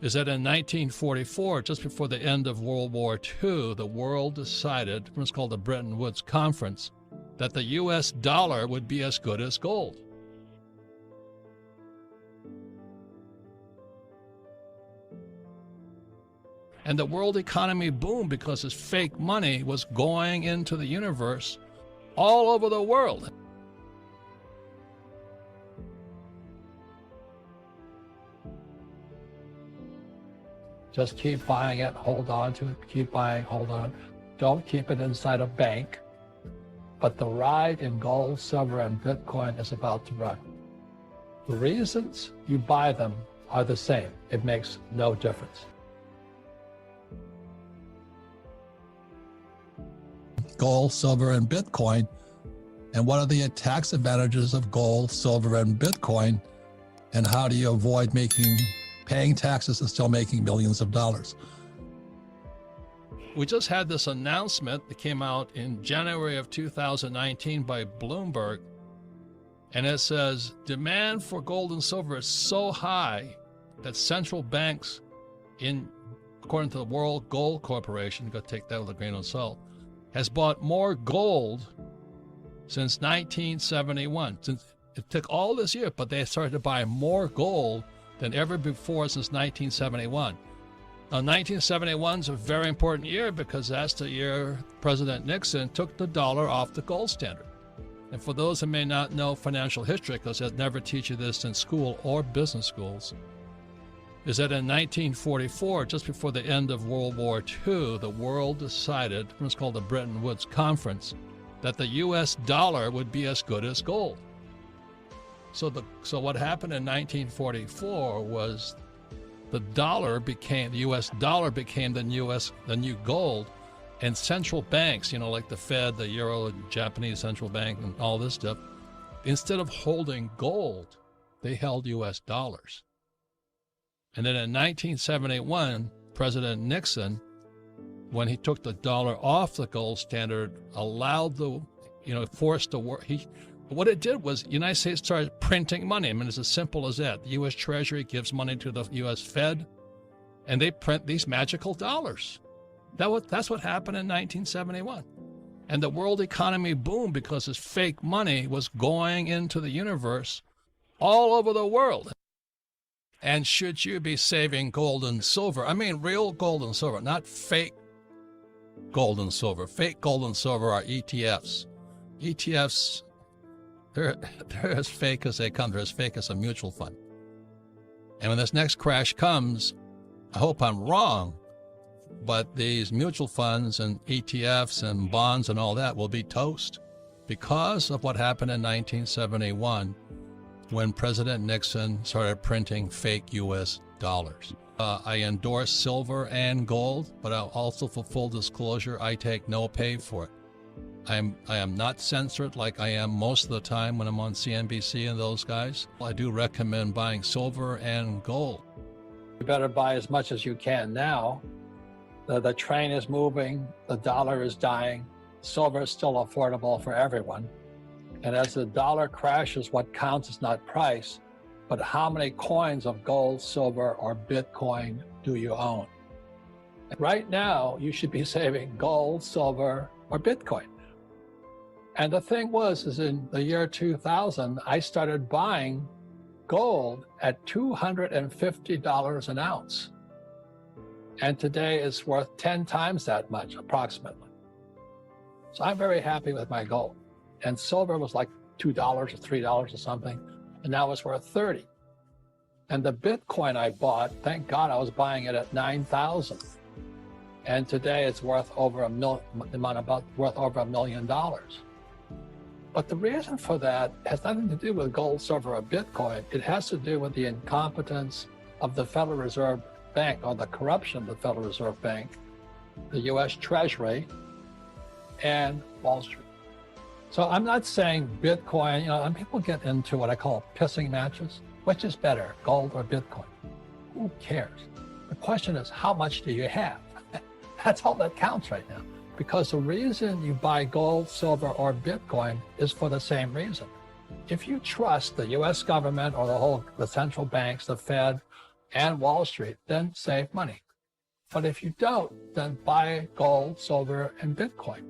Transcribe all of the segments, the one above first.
is that in 1944, just before the end of World War II, the world decided, it was called the Bretton Woods Conference, that the US dollar would be as good as gold. And the world economy boomed because this fake money was going into the universe all over the world. Just keep buying it, hold on to it, keep buying, hold on. Don't keep it inside a bank. But the ride in gold, silver, and Bitcoin is about to run. The reasons you buy them are the same. It makes no difference. Gold, silver, and Bitcoin. And what are the tax advantages of gold, silver, and Bitcoin? And how do you avoid paying taxes and still making millions of dollars? We just had this announcement that came out in January of 2019 by Bloomberg. And it says, demand for gold and silver is so high that central banks, according to the World Gold Corporation, go take that with a grain of salt, has bought more gold since 1971. It took all this year, but they started to buy more gold than ever before since 1971. Now, 1971 is a very important year because that's the year President Nixon took the dollar off the gold standard. And for those who may not know financial history, because they never teach you this in school or business schools, is that in 1944, just before the end of World War II, the world decided, it was called the Bretton Woods Conference, that the US dollar would be as good as gold. So what happened in 1944 was the US dollar became the new gold, and central banks, like the Fed, the Euro, Japanese central bank, and all this stuff, instead of holding gold, they held US dollars. And then in 1971, President Nixon, when he took the dollar off the gold standard, allowed forced the war. What it did was the United States started printing money. I mean, it's as simple as that. The U.S. Treasury gives money to the U.S. Fed, and they print these magical dollars. That's what happened in 1971. And the world economy boomed because this fake money was going into the universe all over the world. And should you be saving gold and silver, I mean real gold and silver, not fake gold and silver. Fake gold and silver are ETFs. ETFs, they're as fake as they come. They're as fake as a mutual fund. And when this next crash comes, I hope I'm wrong, but these mutual funds and ETFs and bonds and all that will be toast because of what happened in 1971 when President Nixon started printing fake U.S. dollars. I endorse silver and gold, but I'll also, for full disclosure, I take no pay for it. I am not censored like I am most of the time when I'm on CNBC and those guys. I do recommend buying silver and gold. You better buy as much as you can now. The train is moving, the dollar is dying, silver is still affordable for everyone. And as the dollar crashes, what counts is not price, but how many coins of gold, silver, or Bitcoin do you own? Right now, you should be saving gold, silver, or Bitcoin. And the thing is in the year 2000, I started buying gold at $250 an ounce. And today it's worth 10 times that much, approximately. So I'm very happy with my gold. And silver was like $2 or $3 or something, and now it's worth 30. And the Bitcoin I bought, thank God I was buying it at 9,000. And today it's worth over worth over $1 million. But the reason for that has nothing to do with gold, silver, or Bitcoin. It has to do with the incompetence of the Federal Reserve Bank, or the corruption of the Federal Reserve Bank, the U.S. Treasury, and Wall Street. So I'm not saying Bitcoin, and people get into what I call pissing matches. Which is better, gold or Bitcoin? Who cares? The question is, how much do you have? That's all that counts right now. Because the reason you buy gold, silver, or Bitcoin is for the same reason. If you trust the U.S. government or the central banks, the Fed, and Wall Street, then save money. But if you don't, then buy gold, silver, and Bitcoin.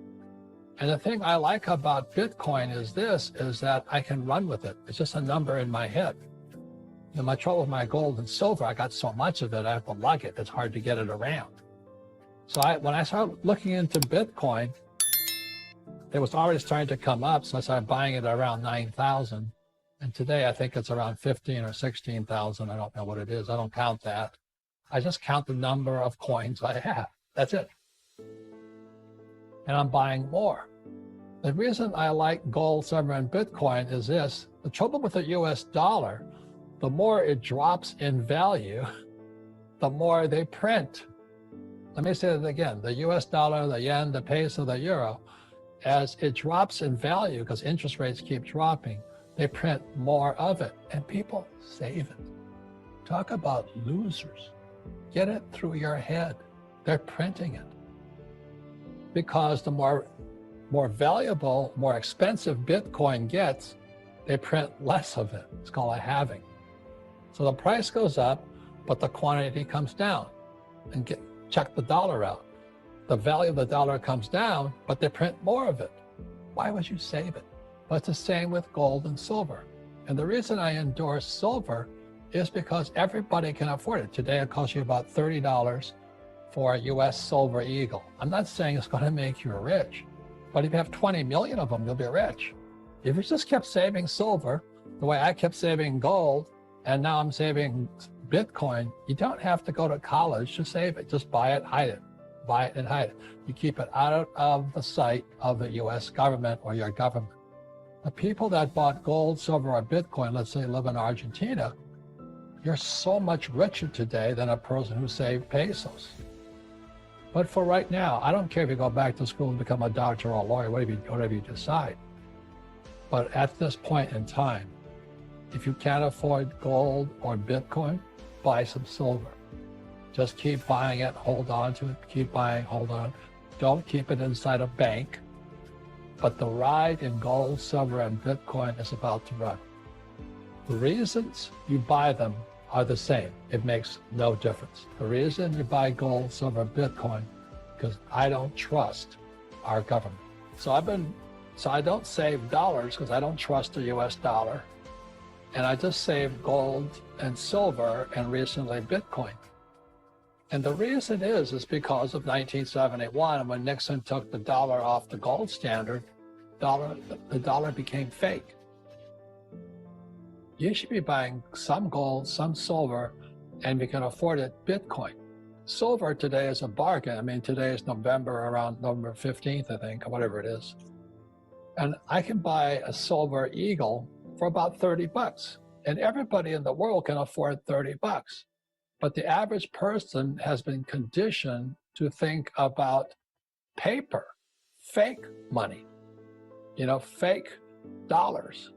And the thing I like about Bitcoin is that I can run with it. It's just a number in my head. You know, my trouble with my gold and silver, I got so much of it, I have to lug it. It's hard to get it around. So when I started looking into Bitcoin, it was already starting to come up, so I started buying it around 9,000. And today I think it's around 15 or 16,000. I don't know what it is. I don't count that. I just count the number of coins I have. That's it. And I'm buying more. The reason I like gold, silver, and Bitcoin is this. The trouble with the US dollar, the more it drops in value, the more they print. Let me say that again. The US dollar, the yen, the peso, the euro, as it drops in value because interest rates keep dropping, they print more of it and people save it. Talk about losers. Get it through your head. They're printing it. Because the more valuable, more expensive Bitcoin gets, they print less of it. It's called a halving. So the price goes up, but the quantity comes down. And check the dollar out. The value of the dollar comes down, but they print more of it. Why would you save it? But it's the same with gold and silver. And the reason I endorse silver is because everybody can afford it. Today it costs you about $30 for a US silver eagle. I'm not saying it's going to make you rich, but if you have 20 million of them, you'll be rich. If you just kept saving silver, the way I kept saving gold, and now I'm saving Bitcoin, you don't have to go to college to save it. Just buy it, hide it. Buy it and hide it. You keep it out of the sight of the US government or your government. The people that bought gold, silver, or Bitcoin, let's say live in Argentina, you're so much richer today than a person who saved pesos. But for right now, I don't care if you go back to school and become a doctor or a lawyer, whatever you decide. But at this point in time, if you can't afford gold or Bitcoin, buy some silver. Just keep buying it, hold on to it, keep buying, hold on. Don't keep it inside a bank. But the ride in gold, silver, and Bitcoin is about to run. The reasons you buy them are the same. It makes no difference. The reason you buy gold, silver, Bitcoin, because I don't trust our government. So I don't save dollars because I don't trust the US dollar. And I just save gold and silver and recently Bitcoin. And the reason is because of 1971, when Nixon took the dollar off the gold standard, the dollar became fake. You should be buying some gold, some silver, and you can afford it, Bitcoin. Silver today is a bargain. I mean, today is around November 15th, I think, or whatever it is. And I can buy a silver eagle for about 30 bucks. And everybody in the world can afford 30 bucks. But the average person has been conditioned to think about paper, fake money, fake dollars.